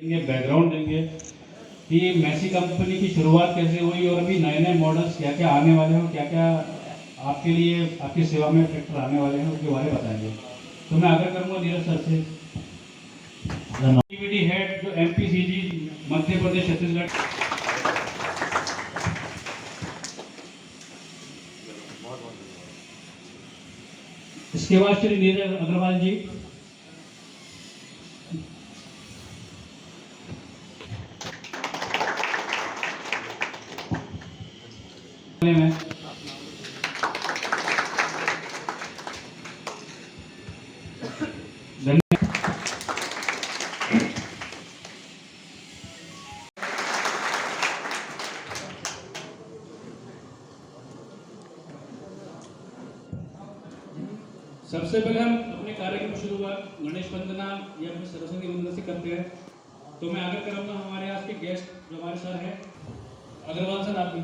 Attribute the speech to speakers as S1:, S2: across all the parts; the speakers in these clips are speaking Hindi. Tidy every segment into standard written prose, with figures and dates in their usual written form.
S1: ये बैकग्राउंड देंगे कि मैसी कंपनी की शुरुआत कैसे हुई और अभी नए नए मॉडल्स क्या क्या आने वाले हैं, क्या क्या आपके लिए आपकी सेवा में ट्रैक्टर आने वाले हैं उसके बारे में बताएंगे। तो मैं आग्रह करूँगा नीरज सर से। एक्टिविटी हेड जो MPCG मध्य प्रदेश छत्तीसगढ़, इसके बाद श्री नीरज अग्रवाल जी। में सबसे पहले हम अपने कार्यक्रम की शुरुआत गणेश वंदना या फिर सरस्वती वंदना से करते हैं। तो मैं आग्रह करूंगा हमारे आज के गेस्ट जो हमारे सर हैं, अग्रवाल सर आप भी।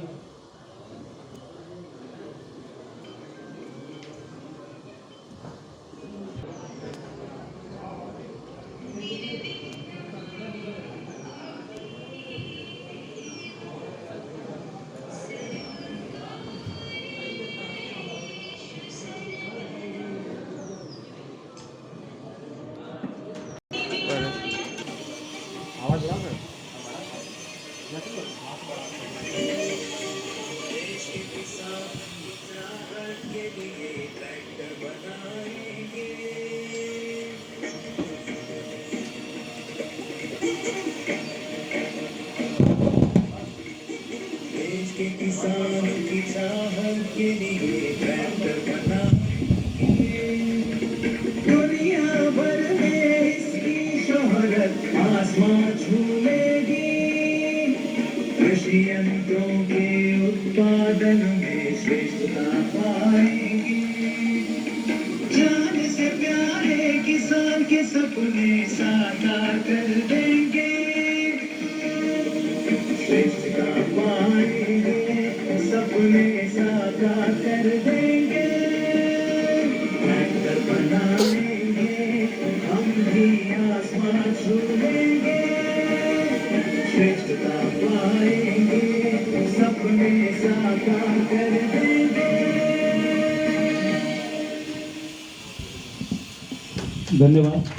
S2: किसान की चाहत के लिए ट्रैक्टर बनाएंगे, दुनिया भर में इसकी शोहरत आसमां छूलेगी। कृषि यंत्रों के उत्पादन में श्रेष्ठता पाएंगी। जान से प्यारे किसान के सपने साकार कर देंगे, श्रेष्ठता पाएंगे, सपने साकार कर देंगे। ट्रैक्टर बनाएंगे, हम भी आसमान छू लेंगे। श्रेष्ठता पाएंगे, सपने साकार कर देंगे।
S1: धन्यवाद।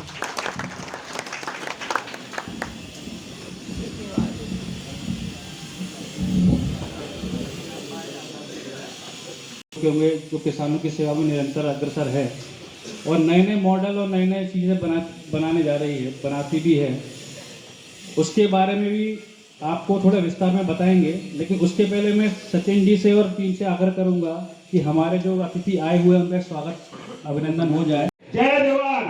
S1: होंगे जो किसानों की सेवा में निरंतर अग्रसर है और नए नए मॉडल और नई नई चीज़ें बनाने जा रही है, बनाती भी है, उसके बारे में भी आपको थोड़ा विस्तार में बताएंगे। लेकिन उसके पहले मैं सचिन जी से और टीम से आग्रह करूंगा कि हमारे जो अतिथि आए हुए हैं उनका स्वागत अभिनंदन हो जाए।
S3: जय जवान,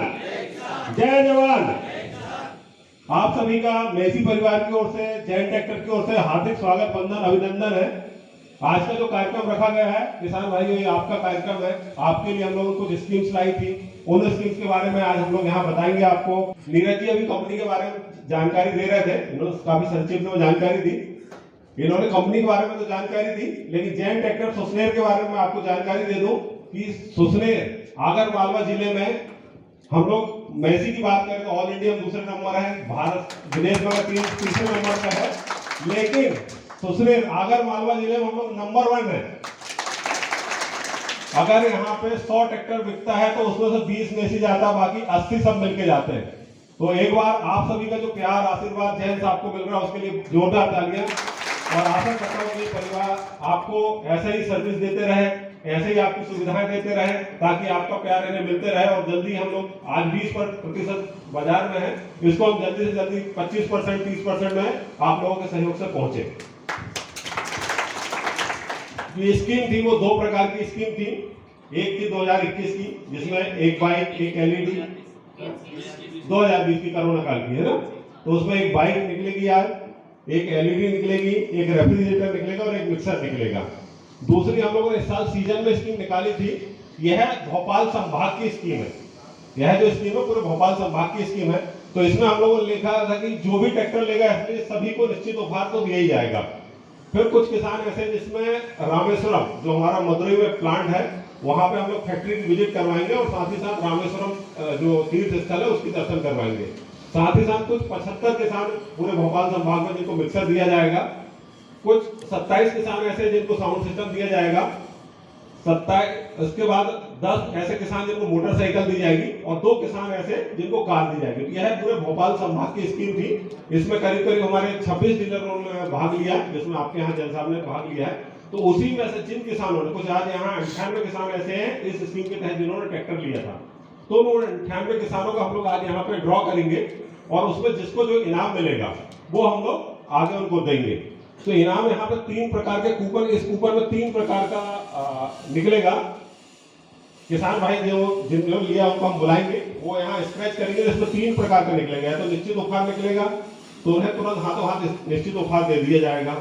S3: जय जवान। आप सभी का मैसी परिवार की ओर से, जैन ट्रैक्टर की ओर से हार्दिक स्वागत, वंदन, अभिनंदन है। आज का जो कार्यक्रम रखा गया है किसान भाइयों, ये आपका कार्यक्रम है। आपके लिए हम लोगों को कुछ स्कीम्स लाई थी, उन स्कीम्स के बारे में आज हम लोग यहाँ बताएंगे आपको। नीरज जी अभी कंपनी के बारे में जानकारी दे रहे थे, इन्होंने काफी संक्षिप्त में जानकारी दी। इन्होंने कंपनी के बारे में तो जानकारी दी, लेकिन जैन ट्रैक्टर सुसनेर के बारे में आपको जानकारी दे दूं कि सुसनेर आगर मालवा जिले में हम लोग मैसी की बात करें तो ऑल इंडिया में दूसरे नंबर है, भारत विदेश में तीसरे नंबर पर है, लेकिन सुसनेर आगर मालवा जिले में हम लोग नंबर 1 है। अगर यहाँ पे 100 ट्रैक्टर बिकता है तो उसमें से 20 मैसी जाता है, बाकी 80 सब मिलके जाते हैं। तो एक बार आप सभी का जो प्यार आशीर्वाद जैन साहब को मिल रहा है उसके लिए जोरदार तालियां। और आशा करता हूँ कि परिवार आपको ऐसे ही सर्विस देते रहे, ऐसे ही आपकी सुविधाएं देते रहे, ताकि आपका प्यार इन्हें मिलते रहे। और जल्दी हम लोग आज 20% बाजार में है, इसको हम जल्दी से जल्दी 25% 30% में आप लोगों के सहयोग से पहुंचे। जो स्कीम थी वो 2 प्रकार की स्कीम थी। एक थी 2021 की, जिसमें एक बाइक एक LED, 2020 की कोरोना काल की है ना, तो उसमें एक बाइक निकलेगी यार, एक LED निकलेगी, एक रेफ्रिजरेटर निकलेगा और एक मिक्सर निकलेगा। दूसरी हम लोगों ने इस साल सीजन में स्कीम निकाली थी, यह भोपाल संभाग की स्कीम है। यह जो स्कीम है पूरे भोपाल संभाग की स्कीम है। तो इसमें हम लोगों ने लिखा था कि जो भी ट्रैक्टर लेगा इसमें सभी को निश्चित उपहार तो दिया ही जाएगा। फिर कुछ किसान ऐसे जिसमें रामेश्वरम जो हमारा मदुरई में प्लांट है, वहां पे हम लोग फैक्ट्री की विजिट करवाएंगे और साथ ही साथ रामेश्वरम जो तीर्थ स्थल है उसकी दर्शन करवाएंगे। साथ ही साथ कुछ 75 किसान पूरे भोपाल संभाग में जिनको मिक्सर दिया जाएगा, कुछ 27 किसान ऐसे जिनको साउंड सिस्टम दिया जाएगा, 27 उसके बाद 10 ऐसे किसान जिनको मोटरसाइकिल दी जाएगी और 2 किसान ऐसे जिनको कार दी जाएगी। तो यह पूरे भोपाल संभाग की स्कीम थी। इसमें करीब करीब हमारे 26 डीलरों ने भाग लिया, जिसमें आपके यहाँ जन साहब ने भाग लिया है। तो उसी में से जिन किसानों ने, कुछ आज यहाँ 98 किसान ऐसे हैं इस स्कीम के तहत जिन्होंने ट्रैक्टर लिया था, तो उन 98 किसानों का हम लोग आज यहाँ पे ड्रॉ करेंगे और उसमें जिसको जो इनाम मिलेगा वो हम लोग आगे उनको देंगे। तो इनाम यहाँ पे 3 प्रकार के कूपन, इस कूपन में 3 प्रकार का निकलेगा। किसान भाई जो जिन्होंने लिया उनको हम बुलाएंगे, वो यहाँ स्क्रैच करेंगे, इसमें 3 प्रकार का निकलेगा। तो निश्चित उपहार निकलेगा तो उन्हें तुरंत हाथों हाथ निश्चित उपहार दे दिया जाएगा।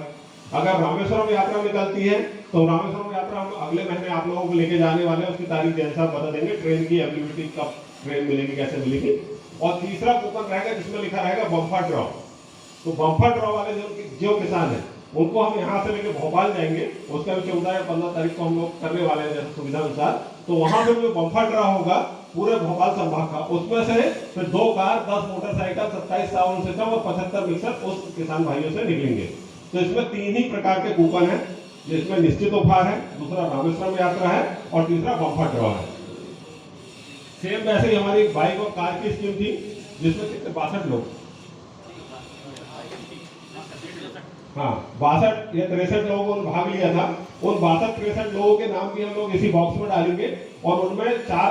S3: अगर रामेश्वरम यात्रा निकलती है तो रामेश्वरम यात्रा हम अगले महीने आप लोगों को लेके जाने वाले हैं, उसकी तारीख जैन साहब बता देंगे, ट्रेन की अवेलेबिलिटी कब ट्रेन मिलेगी, कैसे मिलेगी। और तीसरा कूपन रहेगा जिसमें लिखा रहेगा बम्पर ड्रॉ। तो बम्पर ड्रॉ वाले जो किसान है उनको हम यहाँ से लेके भोपाल जाएंगे, उसका भी 14 या 15 तारीख को हम लोग करने वाले हैं जैसे सुविधा अनुसार। तो वहां पे जो बम्पर ड्रॉ होगा पूरे भोपाल संभाग का, उसमें से फिर 2 कार, 10 मोटरसाइकिल, 27 साउंड सिस्टम और 75 मिक्सर उस किसान भाइयों से निकलेंगे। तो इसमें 3 ही प्रकार के कूपन है, जिसमें निश्चित उपहार है, दूसरा रामेश्वरम यात्रा है और तीसरा बम्पर ड्रॉ है। सेम वैसे ही हमारी बाइक और कार की स्कीम थी जिसमें कितने 62 लोग, हाँ 62 या 63 लोगों ने भाग लिया था। उन 62-63 लोगों के नाम भी हम लोग इसी बॉक्स में डालेंगे और उनमें 4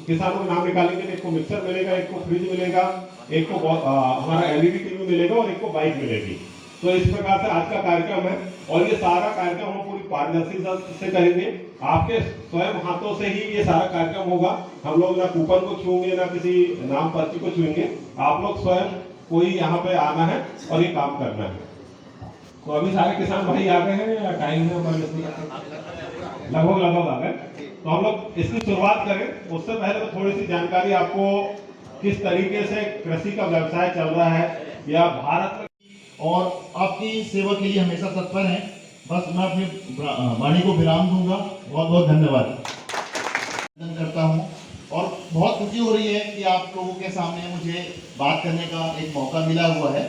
S3: किसानों के नाम निकालेंगे। एक को मिक्सर मिलेगा, एक को फ्रिज मिलेगा, एक को हमारा एलईडी टीवी मिलेगा और एक को बाइक मिलेगी। तो इस प्रकार से आज का कार्यक्रम है और ये सारा कार्यक्रम हम पूरी पारदर्शिता से करेंगे। आपके स्वयं हाथों से ही ये सारा कार्यक्रम होगा। हम लोग ना कूपन को छूएंगे ना किसी नाम पर्ची को छूएंगे। आप लोग स्वयं कोई यहाँ पे आना है और ये काम करना है। तो अभी सारे किसान भाई आ गए हैं या टाइम है हमारे लगभग आ गए। तो हम लोग इसकी शुरुआत करें उससे पहले तो थोड़ी सी जानकारी आपको किस तरीके से कृषि का व्यवसाय चल रहा है या भारत में,
S4: और आपकी सेवा के लिए हमेशा तत्पर हैं। बस मैं अपनी वाणी को विराम दूंगा। बहुत बहुत धन्यवाद करता हूं और बहुत खुशी हो रही है कि आप लोगों के सामने मुझे बात करने का एक मौका मिला हुआ है।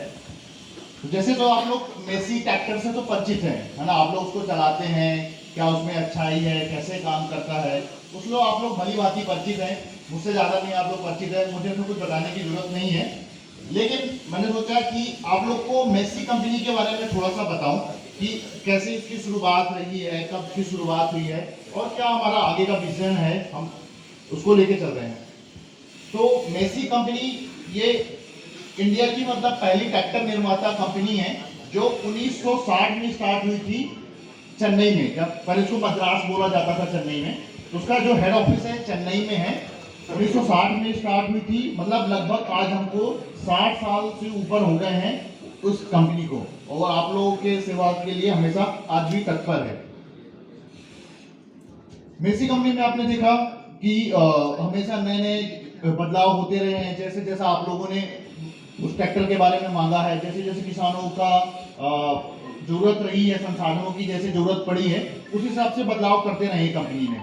S4: जैसे तो आप लोग मेसी ट्रैक्टर से तो परिचित हैं, है ना, आप लोग उसको चलाते हैं, क्या उसमें अच्छाई है, कैसे काम करता है, उसमें आप लोग भली भांति परिचित हैं। मुझसे ज़्यादा नहीं आप लोग परिचित हैं, मुझे तो कुछ बताने की जरूरत नहीं है। लेकिन मैंने सोचा कि आप लोग को मेसी कंपनी के बारे में थोड़ा सा बताऊं कि कैसे इसकी शुरुआत रही है, कब की शुरुआत हुई है और क्या हमारा आगे का विजन है, हम उसको लेके चल रहे हैं। तो मेसी कंपनी ये इंडिया की मतलब पहली ट्रैक्टर निर्माता कंपनी है जो 1960 में स्टार्ट हुई थी चेन्नई में। जब पहले इसको मद्रास बोला जाता था चेन्नई में, तो उसका जो हेड ऑफिस है चेन्नई में है। 1960 में स्टार्ट हुई थी, मतलब लगभग आज हमको 60 साल से ऊपर हो गए हैं उस कंपनी को, और आप लोगों के सेवा के लिए हमेशा आज भी तत्पर है। मेसी कंपनी में आपने देखा कि हमेशा नए नए बदलाव होते रहे हैं। जैसे जैसा आप लोगों ने उस ट्रैक्टर के बारे में मांगा है, जैसे जैसे किसानों का जरूरत रही है, संसाधनों की जैसे जरूरत पड़ी है, उस हिसाब से बदलाव करते रहे कंपनी ने।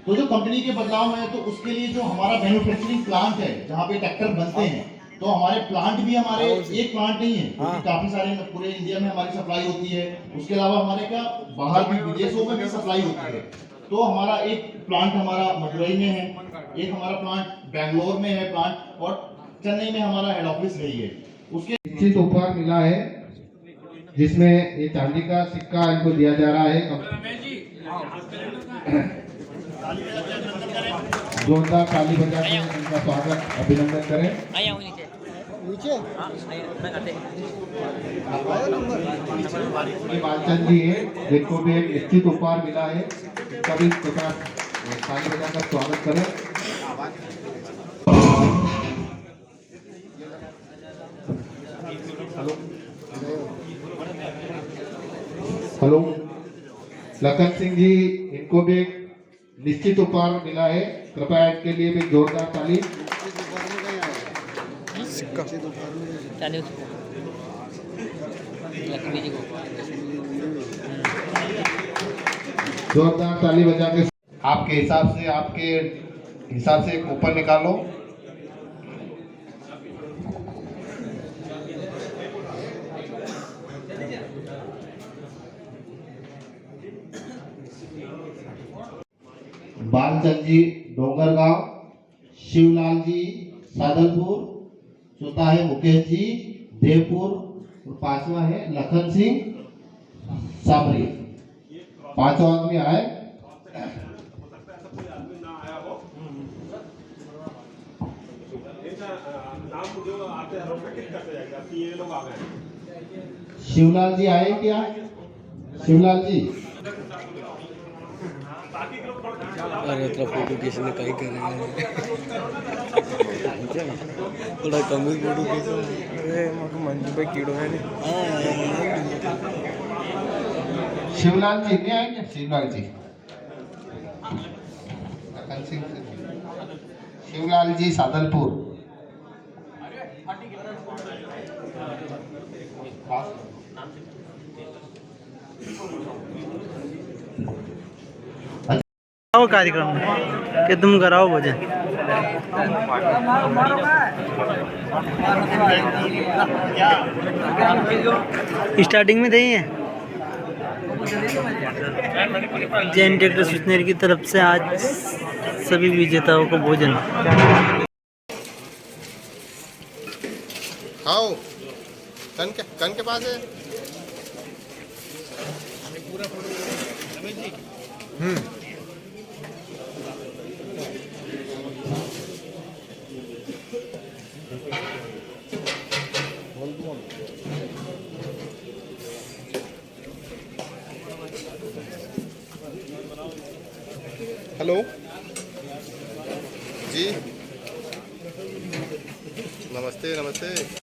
S4: तो जो कंपनी के बदलाव है तो उसके लिए जो हमारा मैन्युफैक्चरिंग प्लांट है जहाँ पे ट्रैक्टर बनते हैं, तो हमारे प्लांट भी हमारे एक प्लांट नहीं है, क्योंकि काफी सारे पूरे इंडिया में हमारी सप्लाई होती है। उसके अलावा हमारे क्या बाहर भी विदेशों में भी सप्लाई होती है। तो हमारा एक प्लांट हमारा मदुरई में है, एक हमारा प्लांट बेंगलोर में है प्लांट, और चेन्नई में हमारा हेड ऑफिस रही है। उसके
S5: निश्चित उपहार मिला है जिसमें ये चांदी का सिक्का इनको दिया जा रहा है। जोरदार ताली बजा के इनका स्वागत अभिनंदन करें। बालचंद जी है जिनको भी एक निश्चित उपहार मिला है, इनका भी ताली बजाकर स्वागत करें। हेलो लखन सिंह जी, इनको भी एक निश्चित उपहार मिला है, कृपया इनके लिए भी जोरदार ताली। जोरदार ताली बजा के आपके हिसाब से एक ऊपर निकालो। बालचंद जी डोंगरगांव, शिवलाल जी सादलपुर, चौथा है मुकेश जी देवपुर और पांचवा है लखन सिंह साबरी। पांचों आदमी आए। शिवलाल जी आए क्या? शिवलाल जी
S6: अरे इतना फोटो किसने कहीं करेगा थोड़ा कम ही फोटो खींचा। अरे मंजू पे कीड़ो है नहीं।
S5: शिवलाल जी नहीं आएंगे? शिवलाल जी लखन सिंह शिवलाल जी सादलपुर।
S7: आओ कार्यक्रम में कि तुम कराओ भोजन। स्टार्टिंग में नहीं है। जैन ट्रैक्टर सूचनेर की तरफ से आज सभी विजेताओं को भोजन।
S5: आओ कन के पास है। हेलो जी, नमस्ते नमस्ते।